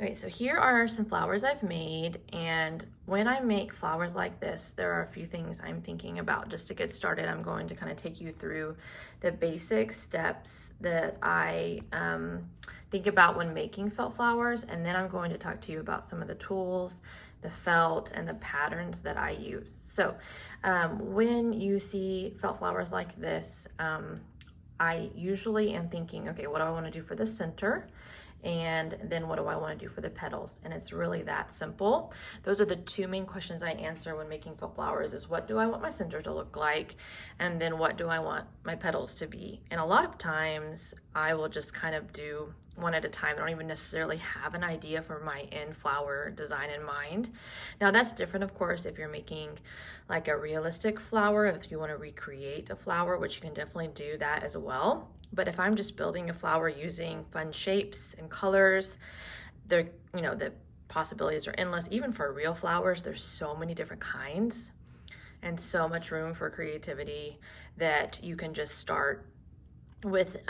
Okay, so here are some flowers I've made, and when I make flowers like this, there are a few things I'm thinking about. Just to get started, I'm going to kind of take you through the basic steps that I think about when making felt flowers, and then I'm going to talk to you about some of the tools, the felt, and the patterns that I use. So when you see felt flowers like this, I usually am thinking, okay, what do I want to do for the center? And then what do I want to do for the petals? And it's really that simple. Those are the two main questions I answer when making felt flowers is what do I want my center to look like? And then what do I want my petals to be? And a lot of times I will just kind of do one at a time. I don't even necessarily have an idea for my end flower design in mind. Now that's different, of course, if you're making like a realistic flower, if you want to recreate a flower, which you can definitely do that as well. But if I'm just building a flower using fun shapes and colors, the possibilities are endless. Even for real flowers, there's so many different kinds and so much room for creativity that you can just start with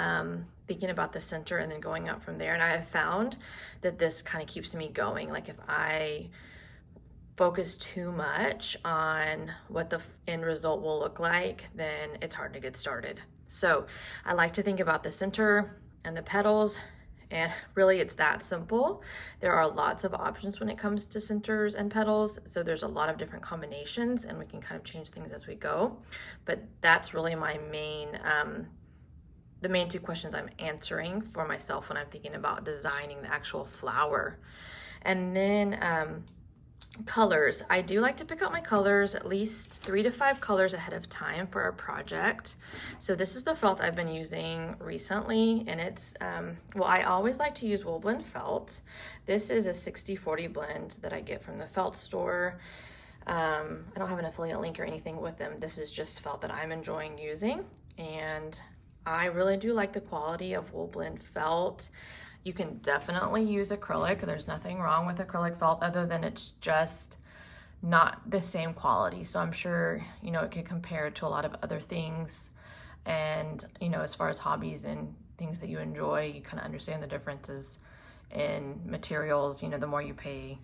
thinking about the center and then going out from there. And I have found that this kind of keeps me going. Like if I focus too much on what the end result will look like, then it's hard to get started. So I like to think about the center and the petals, and really it's that simple. There are lots of options when it comes to centers and petals, so there's a lot of different combinations and we can kind of change things as we go. But that's really my main, the main two questions I'm answering for myself when I'm thinking about designing the actual flower. And then colors. I do like to pick out my colors at least 3 to 5 colors ahead of time for a project. So this is the felt I've been using recently, and it's, well, I always like to use wool blend felt. This is a 60-40 blend that I get from the felt store. I don't have an affiliate link or anything with them. This is just felt that I'm enjoying using, and I really do like the quality of wool blend felt. You can definitely use acrylic. There's nothing wrong with acrylic felt other than it's just not the same quality. So I'm sure, it can compare to a lot of other things. And, as far as hobbies and things that you enjoy, you kind of understand the differences in materials. The more you pay,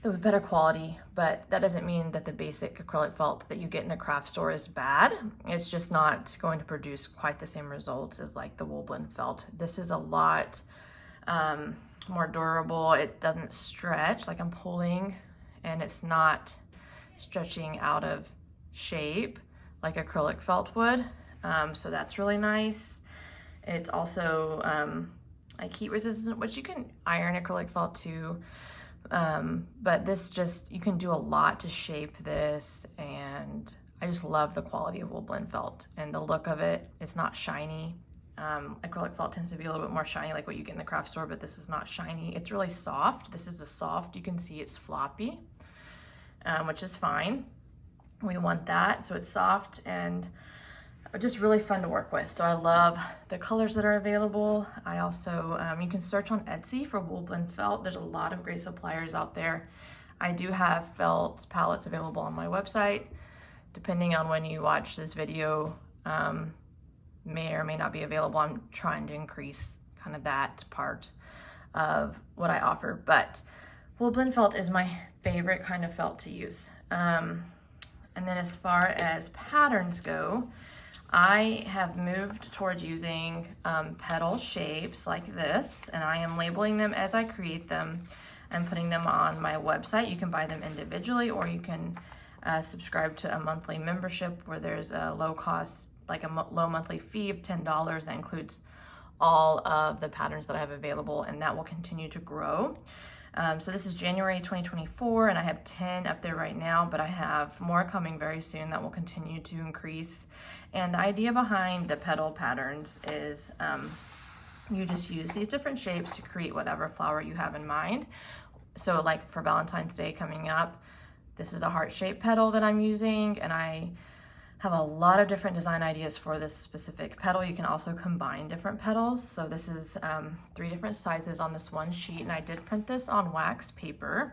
the better quality. But that doesn't mean that the basic acrylic felt that you get in the craft store is bad. It's just not going to produce quite the same results as like the wool blend felt. This is a lot more durable. It doesn't stretch like I'm pulling, and it's not stretching out of shape like acrylic felt would. So that's really nice. It's also like heat resistant, which you can iron acrylic felt too. But this just, you can do a lot to shape this, and I just love the quality of wool blend felt and the look of it. It's not shiny. Acrylic felt tends to be a little bit more shiny like what you get in the craft store, but this is not shiny. It's really soft. This is a soft, you can see it's floppy, which is fine. We want that, so it's soft and just really fun to work with. So I love the colors that are available. I also, you can search on Etsy for wool blend felt. There's a lot of great suppliers out there. I do have felt palettes available on my website. Depending on when you watch this video, may or may not be available. I'm trying to increase kind of that part of what I offer, but wool blend felt is my favorite kind of felt to use. And then as far as patterns go, I have moved towards using petal shapes like this, and I am labeling them as I create them and putting them on my website. You can buy them individually, or you can subscribe to a monthly membership where there's a low cost, like a low monthly fee of $10 that includes all of the patterns that I have available, and that will continue to grow. So this is January 2024, and I have 10 up there right now, but I have more coming very soon that will continue to increase. And the idea behind the petal patterns is you just use these different shapes to create whatever flower you have in mind. So like for Valentine's Day coming up, this is a heart-shaped petal that I'm using, and I have a lot of different design ideas for this specific petal. You can also combine different petals. So this is 3 different sizes on this one sheet, and I did print this on wax paper.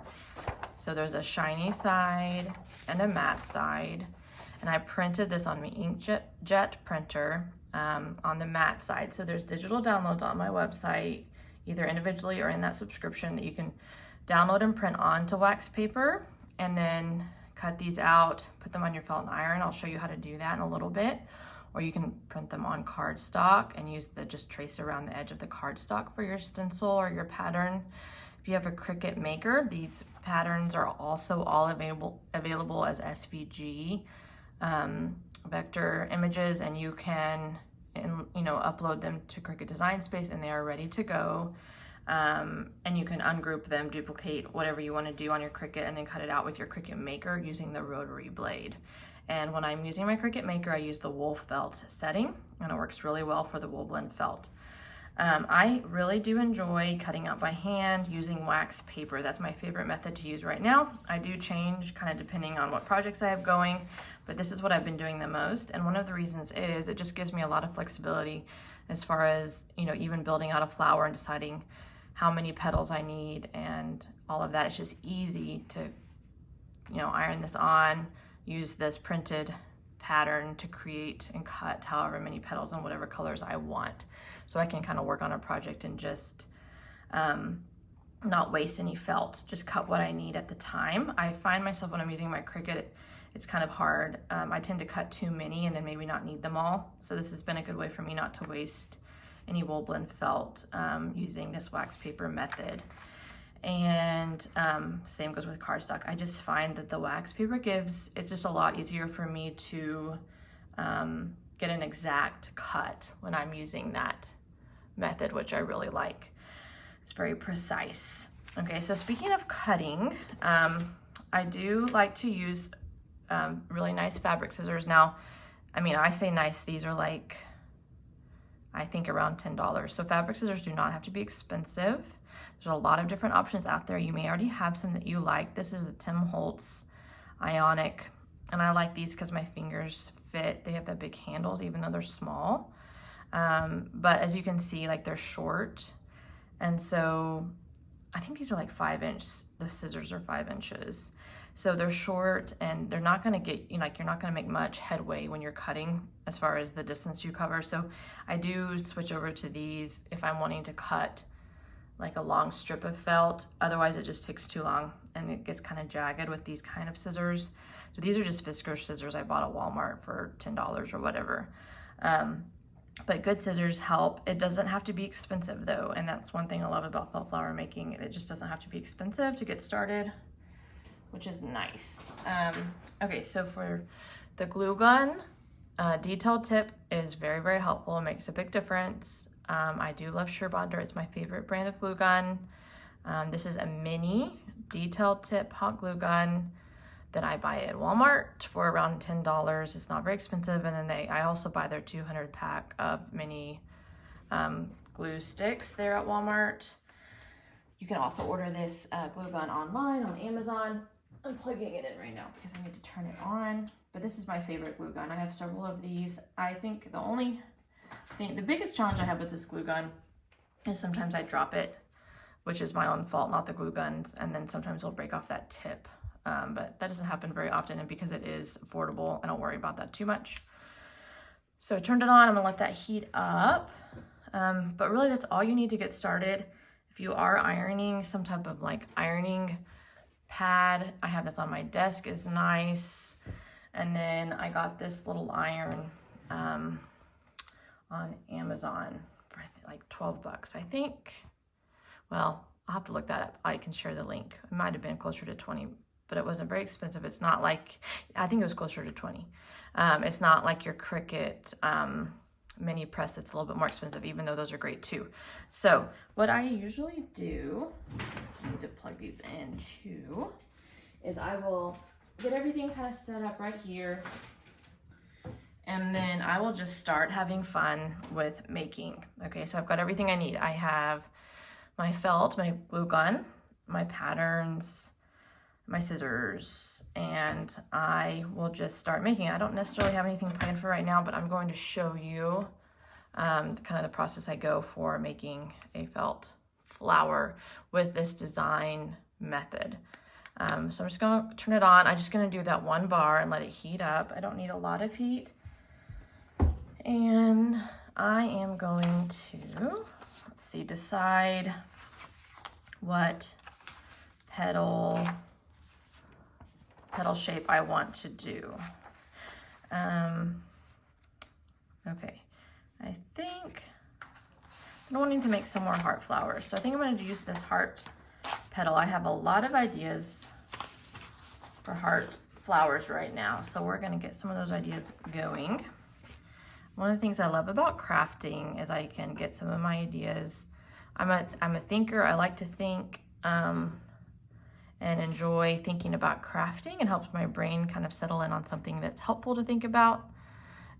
So there's a shiny side and a matte side, and I printed this on my inkjet printer on the matte side. So there's digital downloads on my website. either individually or in that subscription that you can download and print onto wax paper, and then cut these out, put them on your felt and iron. I'll show you how to do that in a little bit. Or you can print them on cardstock and use just trace around the edge of the cardstock for your stencil or your pattern. If you have a Cricut Maker, these patterns are also all available as SVG vector images, and you can upload them to Cricut Design Space and they are ready to go. And you can ungroup them, duplicate whatever you want to do on your Cricut, and then cut it out with your Cricut Maker using the rotary blade. And when I'm using my Cricut Maker, I use the wool felt setting, and it works really well for the wool blend felt. I really do enjoy cutting out by hand using wax paper. That's my favorite method to use right now. I do change kind of depending on what projects I have going, but this is what I've been doing the most. And one of the reasons is it just gives me a lot of flexibility as far as, even building out a flower and deciding how many petals I need and all of that. It's just easy to, iron this on, use this printed pattern to create and cut however many petals and whatever colors I want. So I can kind of work on a project and just not waste any felt, just cut what I need at the time. I find myself when I'm using my Cricut, it's kind of hard. I tend to cut too many and then maybe not need them all. So this has been a good way for me not to waste any wool blend felt using this wax paper method. And same goes with cardstock. I just find that the wax paper it's just a lot easier for me to get an exact cut when I'm using that method, which I really like. It's very precise. Okay, so speaking of cutting, I do like to use really nice fabric scissors. Now, I say nice, these are like, I think around $10. So fabric scissors do not have to be expensive. There's a lot of different options out there. You may already have some that you like. This is the Tim Holtz Ionic, and I like these because my fingers fit. They have the big handles, even though they're small. But as you can see, they're short, and so I think these are like 5-inch. The scissors are 5 inches, so they're short, and they're not going to get you're not going to make much headway when you're cutting as far as the distance you cover. So I do switch over to these if I'm wanting to cut like a long strip of felt. Otherwise it just takes too long and it gets kind of jagged with these kind of scissors. So these are just Fisker scissors I bought at Walmart for $10 or whatever. But good scissors help. It doesn't have to be expensive though, and that's one thing I love about felt flower making. It just doesn't have to be expensive to get started, which is nice. Okay, so for the glue gun, detail tip is very, very helpful. It makes a big difference. I do love Surebonder. It's my favorite brand of glue gun. This is a mini detail tip hot glue gun that I buy at Walmart for around $10. It's not very expensive. And then I also buy their 200 pack of mini glue sticks there at Walmart. You can also order this glue gun online on Amazon. I'm plugging it in right now because I need to turn it on. But this is my favorite glue gun. I have several of these. I think the biggest challenge I have with this glue gun is sometimes I drop it, which is my own fault, not the glue guns, and then sometimes it'll break off that tip. But that doesn't happen very often, and because it is affordable, I don't worry about that too much. So I turned it on. I'm gonna let that heat up. But really that's all you need to get started. If you are ironing, some type of ironing pad, I have this on my desk, is nice. And then I got this little iron on Amazon for like 12 bucks, I think. Well, I'll have to look that up. I can share the link. It might have been closer to 20, but it wasn't very expensive. It's not like, I think it was closer to 20. It's not like your Cricut mini press that's a little bit more expensive, even though those are great too. So what I usually do, I need to plug these in too, is I will get everything kind of set up right here. And then I will just start having fun with making. Okay, so I've got everything I need. I have my felt, my glue gun, my patterns, my scissors, and I will just start making. I don't necessarily have anything planned for right now, but I'm going to show you kind of the process I go for making a felt flower with this design method. So I'm just going to turn it on. I'm just going to do that 1 bar and let it heat up. I don't need a lot of heat. And I am going to, let's let's see, decide what petal shape I want to do. Okay, I think I'm wanting to make some more heart flowers. So I think I'm going to use this heart petal. I have a lot of ideas for heart flowers right now. So we're going to get some of those ideas going. One of the things I love about crafting is I can get some of my ideas. I'm a thinker. I like to think and enjoy thinking about crafting. It helps my brain kind of settle in on something that's helpful to think about.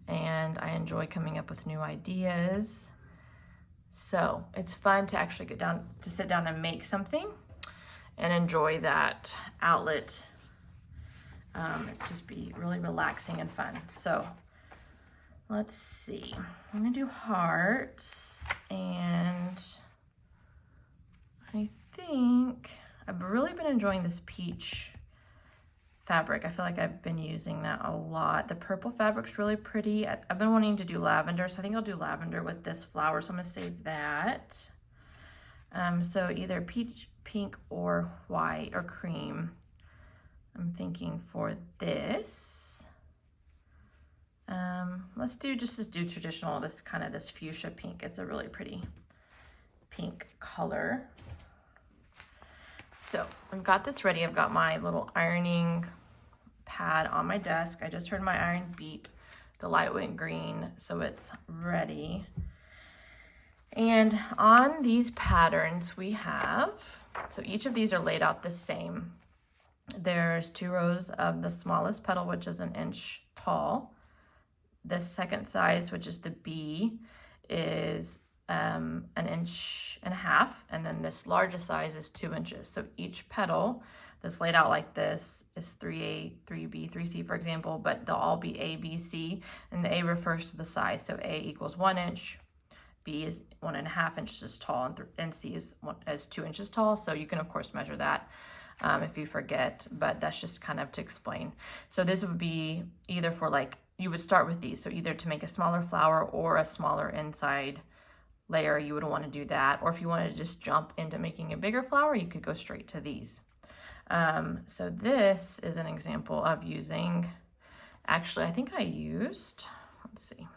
And I enjoy coming up with new ideas. So it's fun to actually sit down and make something and enjoy that outlet. It's just be really relaxing and fun. So let's see. I'm gonna do hearts, and I think I've really been enjoying this peach fabric. I feel like I've been using that a lot. The purple fabric's really pretty. I've been wanting to do lavender, so I think I'll do lavender with this flower, so I'm gonna save that. So either peach, pink, or white, or cream. I'm thinking for this. Let's do traditional, this fuchsia pink. It's a really pretty pink color. So I've got this ready. I've got my little ironing pad on my desk. I just heard my iron beep. The light went green, so it's ready. And on these patterns we have, so each of these are laid out the same. There's 2 rows of the smallest petal, which is 1 inch tall. The second size, which is the B, is 1.5 inches, and then this largest size is 2 inches. So each petal that's laid out like this is 3A, 3B, 3C, for example, but they'll all be A, B, C, and the A refers to the size. So A equals 1 inch, B is 1.5 inches tall, and C is 2 inches tall. So you can of course measure that if you forget, but that's just kind of to explain. So this would be either for you would start with these. So either to make a smaller flower or a smaller inside layer, you would want to do that. Or if you wanted to just jump into making a bigger flower, you could go straight to these. So this is an example of using, actually, I think I used, let's see.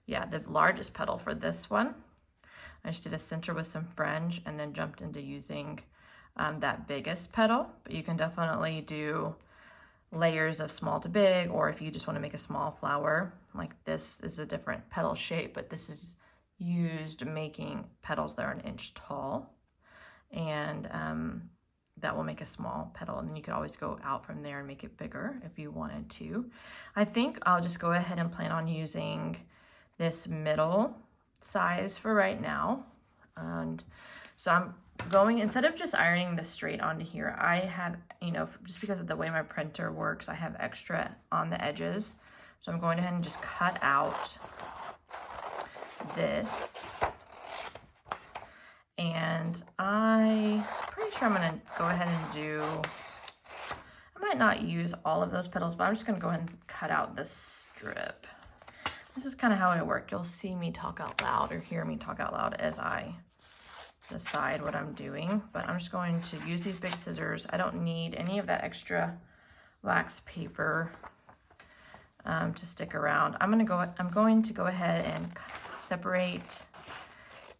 Yeah, the largest petal for this one. I just did a center with some fringe and then jumped into using that biggest petal. But you can definitely do layers of small to big, or if you just want to make a small flower, like this is a different petal shape, but this is used making petals that are 1 inch tall, and that will make a small petal, and then you could always go out from there and make it bigger if you wanted to. I think I'll just go ahead and plan on using this middle size for right now. And so I'm going, instead of just ironing this straight onto here, I have, just because of the way my printer works, I have extra on the edges. So I'm going ahead and just cut out this. And I'm pretty sure I'm going to go ahead and do, I might not use all of those petals, but I'm just going to go ahead and cut out this strip. This is kind of how I work. You'll see me talk out loud or hear me talk out loud as I decide what I'm doing, but I'm just going to use these big scissors. I don't need any of that extra wax paper to stick around. I'm going to go ahead and separate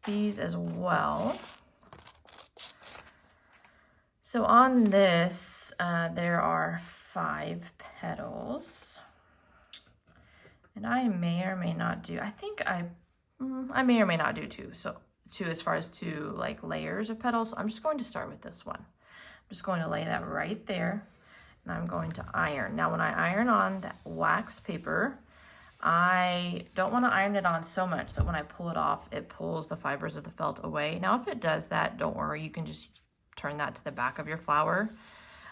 these as well. So on this, there are 5 petals, and I may or may not do, I think I may or may not do 2. So 2 as far as 2 layers of petals. I'm just going to start with this one. I'm just going to lay that right there, and I'm going to iron. Now when I iron on that wax paper, I don't want to iron it on so much that when I pull it off, it pulls the fibers of the felt away. Now if it does that, don't worry, you can just turn that to the back of your flower.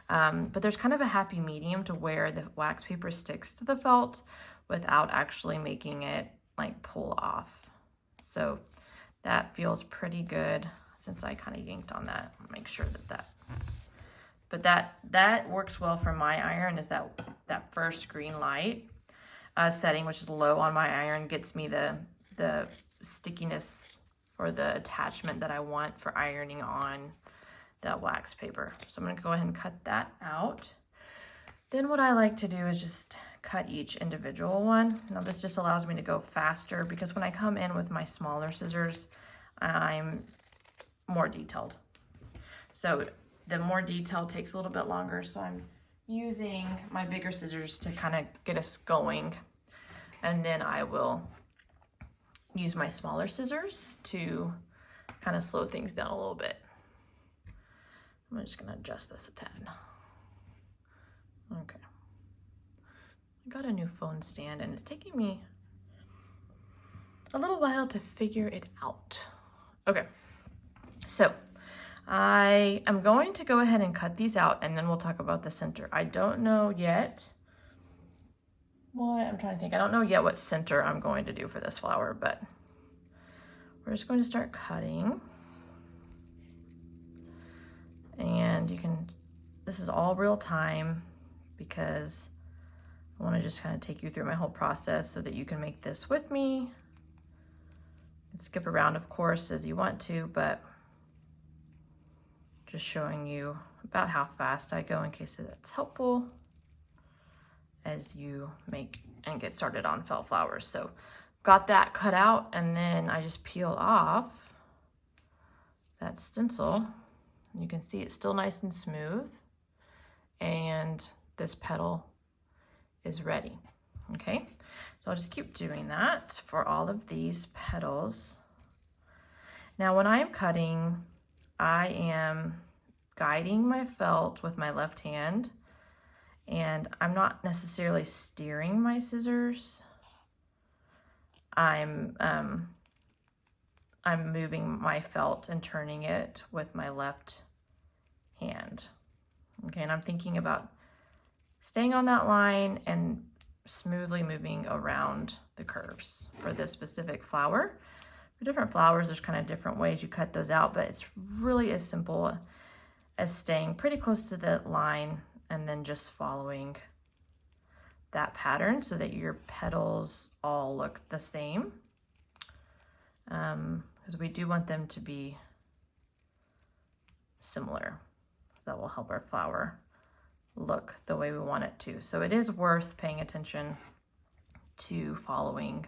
But there's kind of a happy medium to where the wax paper sticks to the felt without actually making it pull off. So that feels pretty good since I kind of yanked on that. Make sure but that works well for my iron, is that first green light setting, which is low on my iron, gets me the stickiness or the attachment that I want for ironing on that wax paper. So I'm gonna go ahead and cut that out. Then what I like to do is just cut each individual one. Now this just allows me to go faster because when I come in with my smaller scissors, I'm more detailed. So the more detail takes a little bit longer. So I'm using my bigger scissors to kind of get us going. And then I will use my smaller scissors to kind of slow things down a little bit. I'm just gonna adjust this a tad. Okay. I got a new phone stand and it's taking me a little while to figure it out. Okay, so I am going to go ahead and cut these out and then we'll talk about the center. I don't know yet I'm trying to think. I don't know yet what center I'm going to do for this flower, but we're just going to start cutting. And this is all real time because I want to just kind of take you through my whole process so that you can make this with me. And skip around, of course, as you want to, but just showing you about how fast I go in case that's helpful as you make and get started on felt flowers. So got that cut out, and then I just peel off that stencil. You can see it's still nice and smooth, and this petal is ready. Okay, so I'll just keep doing that for all of these petals. Now when I am cutting, I am guiding my felt with my left hand, and I'm not necessarily steering my scissors. I'm moving my felt and turning it with my left hand. Okay, and I'm thinking about staying on that line and smoothly moving around the curves for this specific flower. For different flowers, there's kind of different ways you cut those out, but it's really as simple as staying pretty close to the line and then just following that pattern so that your petals all look the same. Because we do want them to be similar. That will help our flower look the way we want it to. So it is worth paying attention to following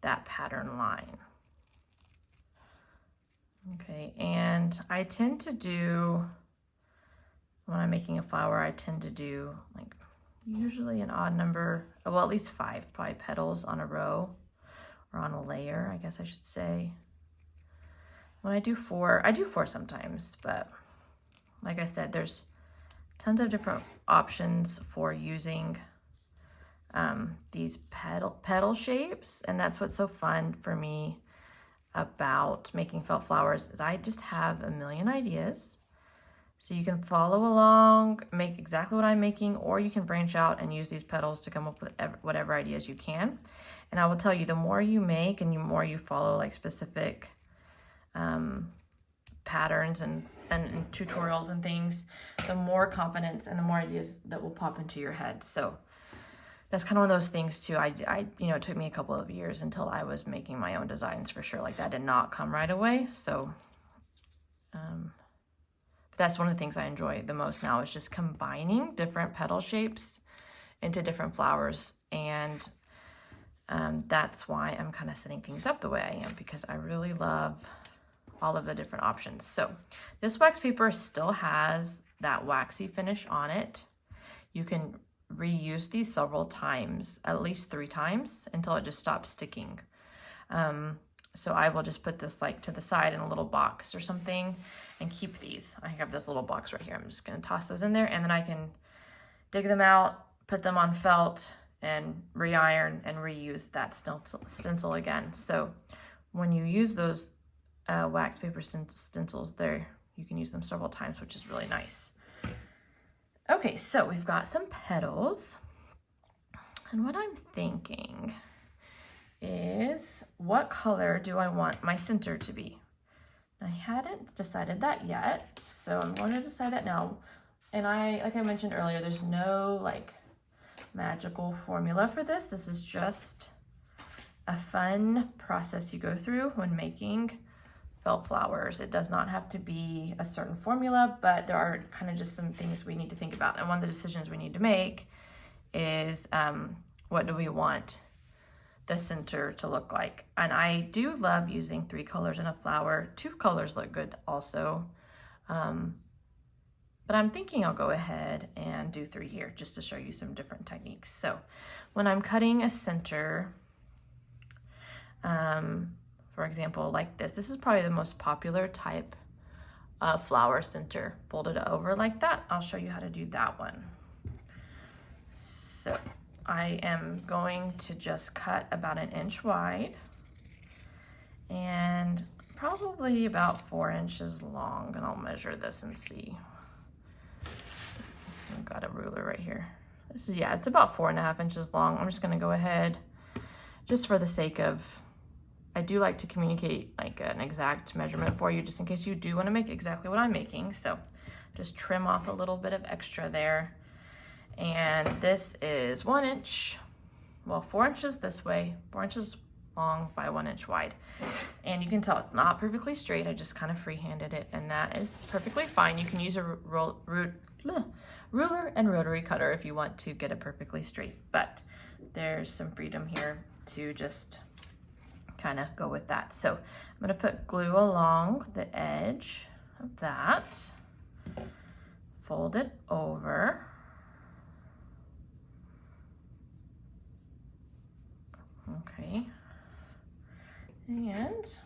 that pattern line. Okay, and I tend to do, when I'm making a flower, I tend to do like usually an odd number, well, at least five petals on a row or on a layer, I guess I should say. When I do four sometimes, but like I said, there's tons of different options for using these petal shapes, and that's what's so fun for me about making felt flowers is I just have a million ideas. So you can follow along, make exactly what I'm making, or you can branch out and use these petals to come up with whatever ideas you can. And I will tell you, the more you make and the more you follow like specific patterns and tutorials and things, the more confidence and the more ideas that will pop into your head. So that's kind of one of those things too. I it took me a couple of years until I was making my own designs for sure. Like that did not come right away. So, but that's one of the things I enjoy the most now is just combining different petal shapes into different flowers. And that's why I'm kind of setting things up the way I am, because I really love all of the different options. So this wax paper still has that waxy finish on it. You can reuse these several times, at least 3 times, until it just stops sticking. So I will just put this like to the side in a little box or something and keep these. I have this little box right here. I'm just gonna toss those in there, and then I can dig them out, put them on felt, and re-iron and reuse that stencil again. So when you use those wax paper stencils there, you can use them several times, which is really nice. Okay, so we've got some petals, and what I'm thinking is, what color do I want my center to be? I hadn't decided that yet, so I'm going to decide that now. And like I mentioned earlier, there's no like magical formula for this. This is just a fun process you go through when making felt flowers. It does not have to be a certain formula, but there are kind of just some things we need to think about. And one of the decisions we need to make is what do we want the center to look like? And I do love using 3 colors in a flower. 2 colors look good also. But I'm thinking I'll go ahead and do 3 here just to show you some different techniques. So when I'm cutting a center, for example, like this is probably the most popular type of flower center. Fold it over like that. I'll show you how to do that one. So I am going to just cut about 1 inch wide and probably about 4 inches long, and I'll measure this and see. I've got a ruler right here. This is, yeah, it's about 4.5 inches long. I'm just gonna go ahead, just for the sake of, I do like to communicate like an exact measurement for you, just in case you do wanna make exactly what I'm making. So just trim off a little bit of extra there. And this is 1 inch, well, 4 inches this way, 4 inches long by 1 inch wide. And you can tell it's not perfectly straight. I just kind of freehanded it, and that is perfectly fine. You can use a ruler and rotary cutter if you want to get it perfectly straight, but there's some freedom here to just kind of go with that. So I'm gonna put glue along the edge of that, fold it over, okay, and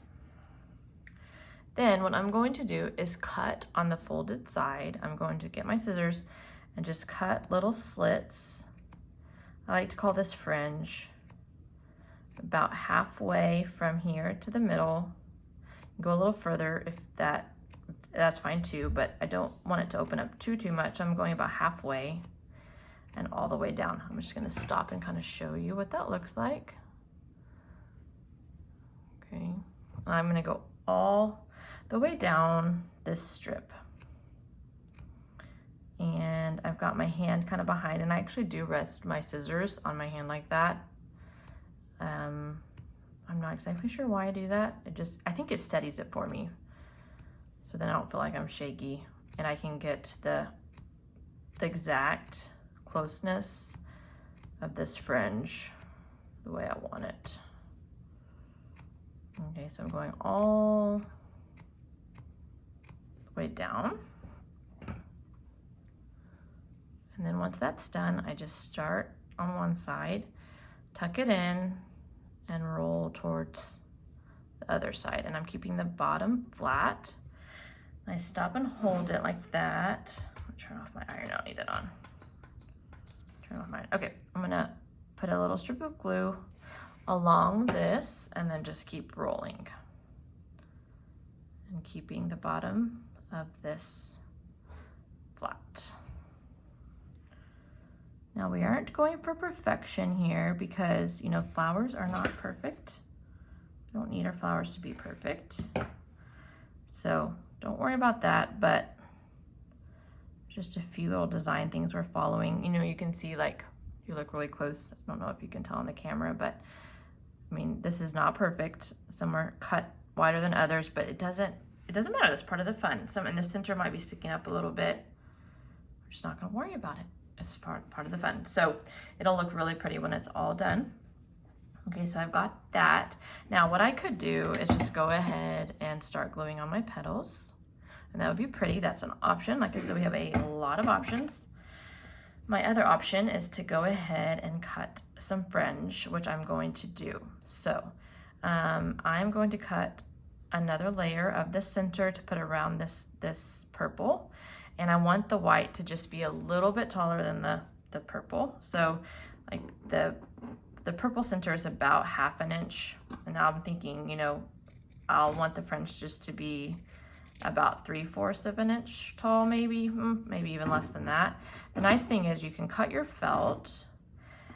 then what I'm going to do is cut on the folded side. I'm going to get my scissors and just cut little slits. I like to call this fringe, about halfway from here to the middle. Go a little further if that's fine too, but I don't want it to open up too much. I'm going about halfway and all the way down. I'm just gonna stop and kind of show you what that looks like. Okay, I'm gonna go all the way down this strip. And I've got my hand kind of behind, and I actually do rest my scissors on my hand like that. I'm not exactly sure why I do that. I think it steadies it for me. So then I don't feel like I'm shaky, and I can get the exact closeness of this fringe the way I want it. Okay, so I'm going all the way down. And then once that's done, I just start on one side, tuck it in, and roll towards the other side. And I'm keeping the bottom flat. I stop and hold it like that. I'll turn off my iron, I don't need that on. Turn off mine. Okay, I'm gonna put a little strip of glue along this and then just keep rolling. And keeping the bottom of this flat. Now we aren't going for perfection here because, you know, flowers are not perfect. We don't need our flowers to be perfect. So don't worry about that, but just a few little design things we're following. You know, you can see, like, if you look really close, I don't know if you can tell on the camera, but I mean, this is not perfect. Some are cut wider than others, but it doesn't matter. That's part of the fun. Some in the center might be sticking up a little bit. We're just not gonna worry about it. It's part of the fun. So it'll look really pretty when it's all done. Okay, so I've got that. Now what I could do is just go ahead and start gluing on my petals, and that would be pretty. That's an option. Like I said, we have a lot of options. My other option is to go ahead and cut some fringe, which I'm going to do. So I'm going to cut another layer of the center to put around this purple. And I want the white to just be a little bit taller than the purple. So like the purple center is about 1/2 inch. And now I'm thinking, you know, I'll want the fringe just to be about 3/4 of an inch tall, maybe even less than that. The nice thing is you can cut your felt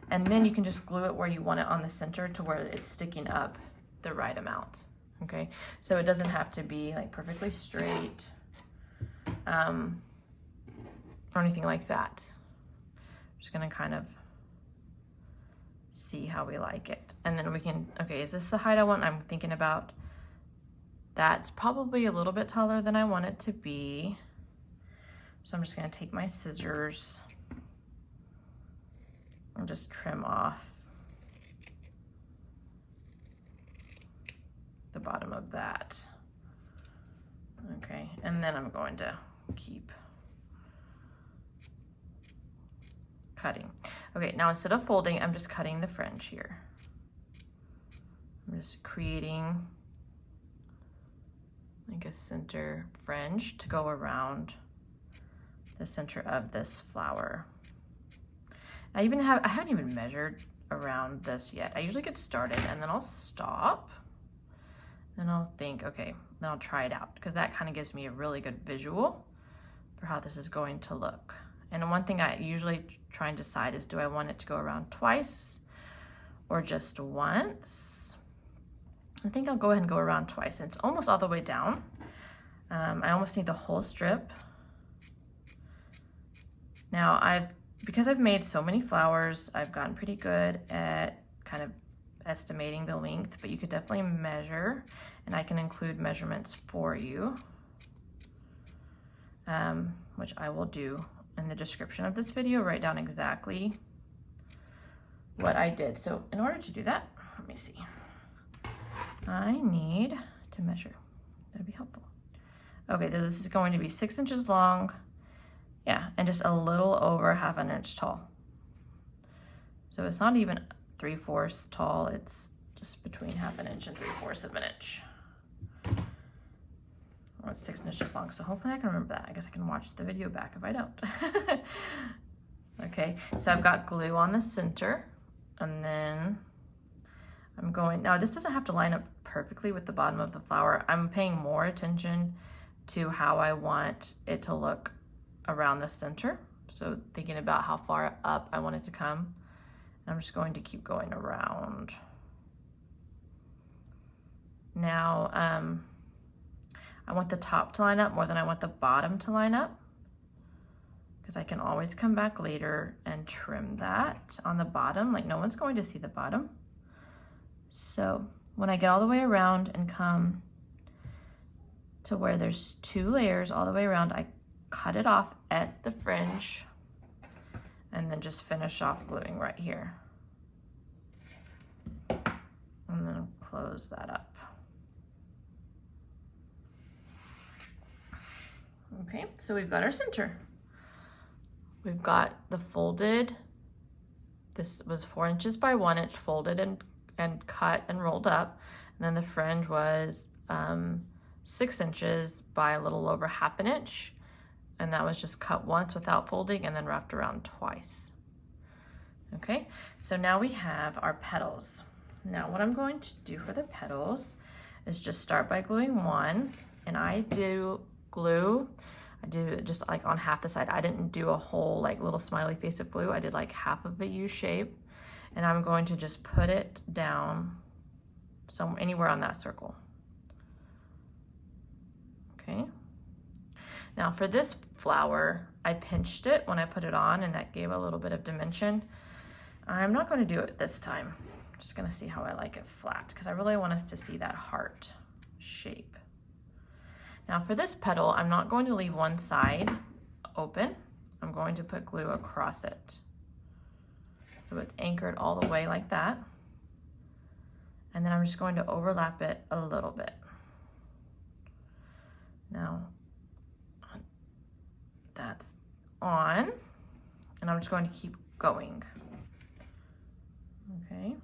and then you can just glue it where you want it on the center to where it's sticking up the right amount. Okay, so it doesn't have to be like perfectly straight. Or anything like that. I'm just gonna kind of see how we like it. And then we can, okay, is this the height I want? I'm thinking about, that's probably a little bit taller than I want it to be. So I'm just gonna take my scissors and just trim off the bottom of that. Okay, and then I'm going to keep cutting. Okay, now instead of folding, I'm just cutting the fringe here. I'm just creating like a center fringe to go around the center of this flower. I haven't even measured around this yet. I usually get started and then I'll stop and I'll think, okay, then I'll try it out, because that kind of gives me a really good visual for how this is going to look. And one thing I usually try and decide is, do I want it to go around twice or just once? I think I'll go ahead and go around twice. And it's almost all the way down. I almost need the whole strip. Now because I've made so many flowers, I've gotten pretty good at kind of estimating the length, but you could definitely measure, and I can include measurements for you, which I will do in the description of this video. Write down exactly what I did. So in order to do that, let me see. I need to measure. That'd be helpful. Okay, this is going to be 6 inches long. Yeah, and just a little over ½ an inch tall. So it's not even 3/4 tall, it's just between ½ an inch and 3/4 of an inch. Well, it's 6 inches long, so hopefully I can remember that. I guess I can watch the video back if I don't. Okay, so I've got glue on the center, and then I'm going, now this doesn't have to line up perfectly with the bottom of the flower. I'm paying more attention to how I want it to look around the center. So thinking about how far up I want it to come. And I'm just going to keep going around. Now, I want the top to line up more than I want the bottom to line up, because I can always come back later and trim that on the bottom. Like, no one's going to see the bottom. So when I get all the way around and come to where there's 2 layers all the way around, I cut it off at the fringe and then just finish off gluing right here. And then close that up. Okay, so we've got our center. We've got the folded, this was 4 inches by 1 inch, folded and cut and rolled up. And then the fringe was 6 inches by a little over ½ an inch. And that was just cut once without folding and then wrapped around twice. Okay, so now we have our petals. Now what I'm going to do for the petals is just start by gluing one, and I do glue, I do just like on half the side. I didn't do a whole like little smiley face of glue. I did like half of a U shape, and I'm going to just put it down somewhere, anywhere on that circle. Okay. Now for this flower, I pinched it when I put it on, and that gave a little bit of dimension. I'm not going to do it this time. I'm just going to see how I like it flat, because I really want us to see that heart shape. Now for this petal, I'm not going to leave one side open. I'm going to put glue across it. So it's anchored all the way like that. And then I'm just going to overlap it a little bit. Now, that's on, and I'm just going to keep going. Okay.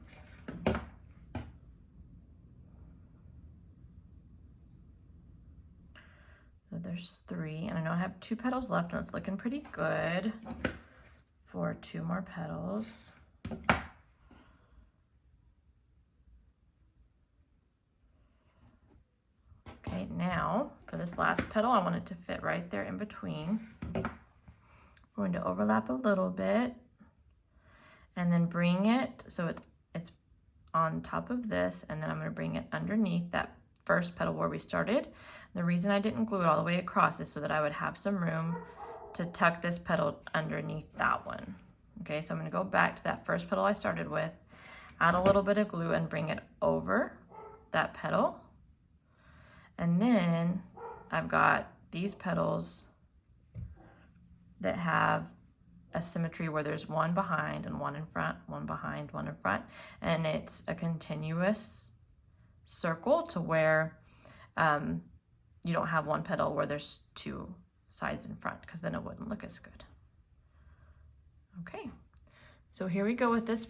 So there's 3, and I know I have 2 petals left, and it's looking pretty good for 2 more petals. Okay, now for this last petal, I want it to fit right there in between. I'm going to overlap a little bit and then bring it so it's on top of this, and then I'm going to bring it underneath that first petal where we started. The reason I didn't glue it all the way across is so that I would have some room to tuck this petal underneath that one. Okay, so I'm going to go back to that first petal I started with, add a little bit of glue and bring it over that petal. And then I've got these petals that have a symmetry where there's one behind and one in front, one behind, one in front. And it's a continuous circle to where you don't have one petal where there's two sides in front, because then it wouldn't look as good. Okay, so here we go with this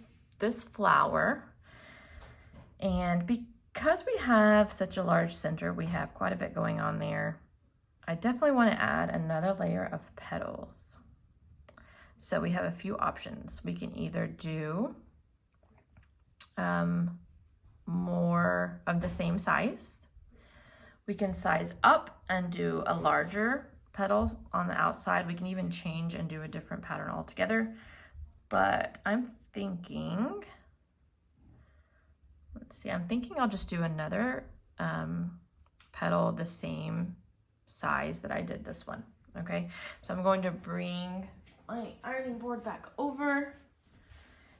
flower. And because we have such a large center, we have quite a bit going on there. I definitely want to add another layer of petals. So we have a few options. We can either do more of the same size. We can size up and do a larger petals on the outside. We can even change and do a different pattern altogether. But I'm thinking, let's see, I'm thinking I'll just do another petal the same size that I did this one. Okay, so I'm going to bring my ironing board back over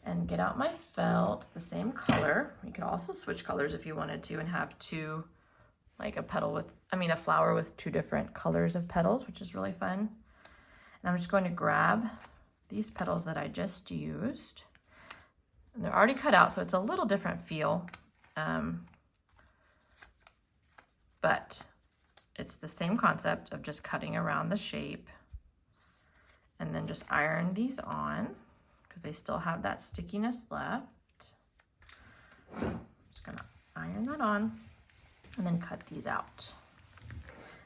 and get out my felt, the same color. You could also switch colors if you wanted to and have two, like a flower with two different colors of petals, which is really fun. And I'm just going to grab these petals that I just used. And they're already cut out, so it's a little different feel. But it's the same concept of just cutting around the shape and then just iron these on because they still have that stickiness left. Just gonna iron that on and then cut these out.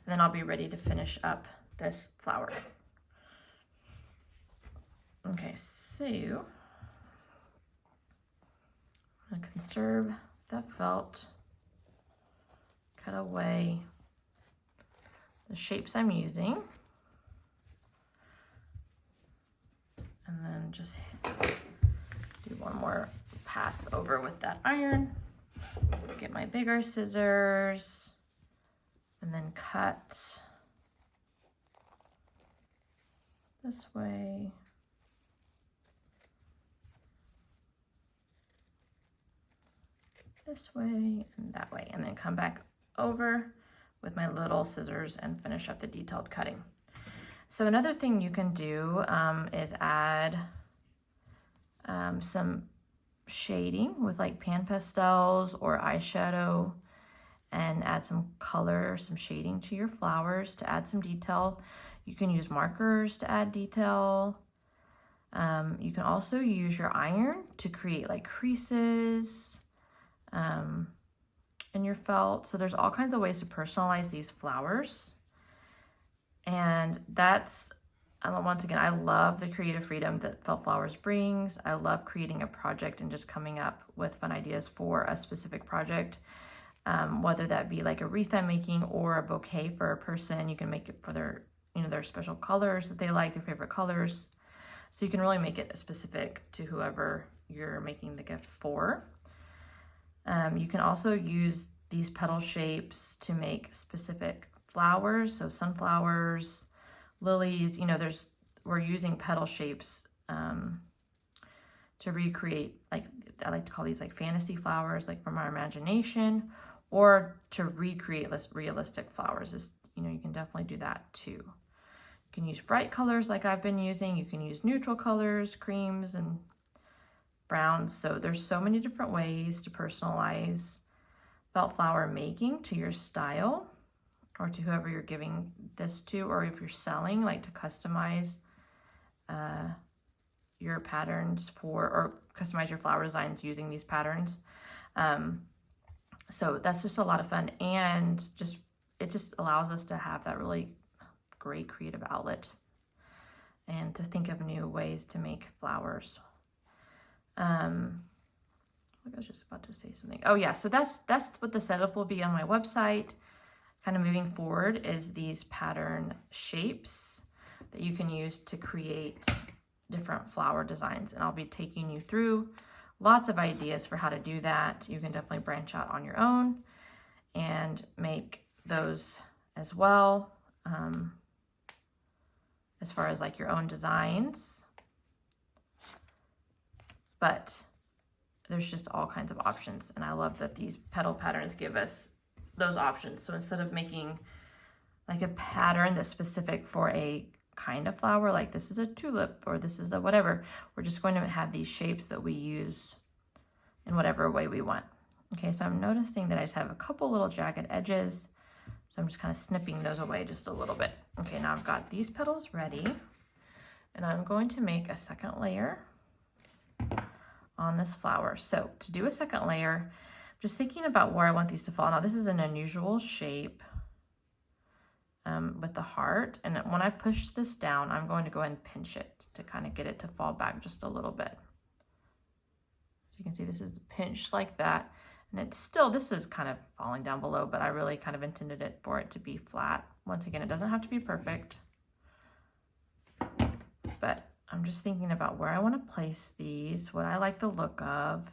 And then I'll be ready to finish up this flower. Okay, so I'm gonna conserve the felt, cut away the shapes I'm using, and then just do one more pass over with that iron. Get my bigger scissors and then cut this way. This way and that way, and then come back over with my little scissors and finish up the detailed cutting. So another thing you can do is add some shading with like pan pastels or eyeshadow and add some color, some shading to your flowers to add some detail. You can use markers to add detail. You can also use your iron to create like creases in your felt. So there's all kinds of ways to personalize these flowers. And that's, once again, I love the creative freedom that felt flowers brings. I love creating a project and just coming up with fun ideas for a specific project. Whether that be like a wreath I'm making or a bouquet for a person, you can make it for their, their special colors that they like, their favorite colors. So you can really make it specific to whoever you're making the gift for. You can also use these petal shapes to make specific flowers. So sunflowers, lilies, we're using petal shapes to recreate, like I like to call these like fantasy flowers, like from our imagination, or to recreate realistic flowers. You can definitely do that too. You can use bright colors like I've been using. You can use neutral colors, creams and browns. So there's so many different ways to personalize felt flower making to your style or to whoever you're giving this to, or if you're selling, like to customize your patterns or customize your flower designs using these patterns. So that's just a lot of fun, and it just allows us to have that really great creative outlet and to think of new ways to make flowers. I was just about to say something. Oh yeah, so that's what the setup will be on my website. Kind of moving forward is these pattern shapes that you can use to create different flower designs. And I'll be taking you through lots of ideas for how to do that. You can definitely branch out on your own and make those as well, as far as like your own designs. But there's just all kinds of options. And I love that these petal patterns give us those options. So instead of making like a pattern that's specific for a kind of flower, like this is a tulip or this is a whatever, we're just going to have these shapes that we use in whatever way we want. Okay, so I'm noticing that I just have a couple little jagged edges. So I'm just kind of snipping those away just a little bit. Okay, now I've got these petals ready, and I'm going to make a second layer on this flower. So to do a second layer, I'm just thinking about where I want these to fall. Now this is an unusual shape with the heart, and when I push this down, I'm going to go ahead and pinch it to kind of get it to fall back just a little bit. So you can see this is pinched like that, and it's still, this is kind of falling down below, but I really kind of intended it for it to be flat. Once again, it doesn't have to be perfect, but I'm just thinking about where I want to place these, what I like the look of,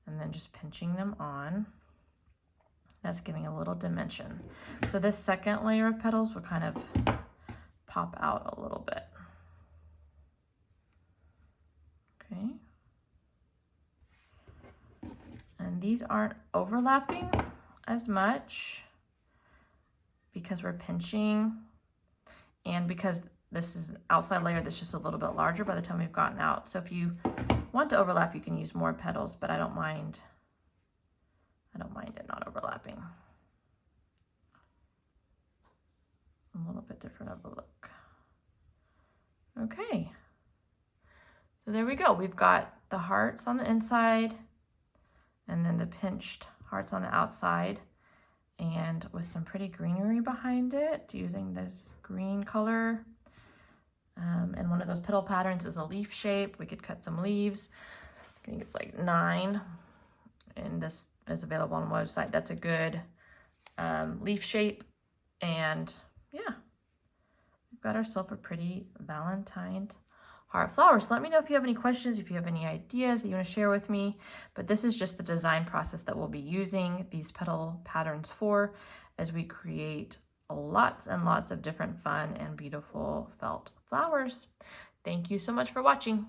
and then just pinching them on. That's giving a little dimension. So this second layer of petals will kind of pop out a little bit. Okay. And these aren't overlapping as much because we're pinching, and because this is an outside layer that's just a little bit larger by the time we've gotten out. So if you want to overlap, you can use more petals, but I don't mind it not overlapping. A little bit different of a look. Okay. So there we go. We've got the hearts on the inside and then the pinched hearts on the outside, and with some pretty greenery behind it using this green color. And one of those petal patterns is a leaf shape. We could cut some leaves. I think it's like 9, and this is available on the website. That's a good leaf shape. And yeah, we've got ourselves a pretty Valentine heart flower. So let me know if you have any questions, if you have any ideas that you want to share with me. But this is just the design process that we'll be using these petal patterns for as we create lots and lots of different fun and beautiful felt flowers. Thank you so much for watching.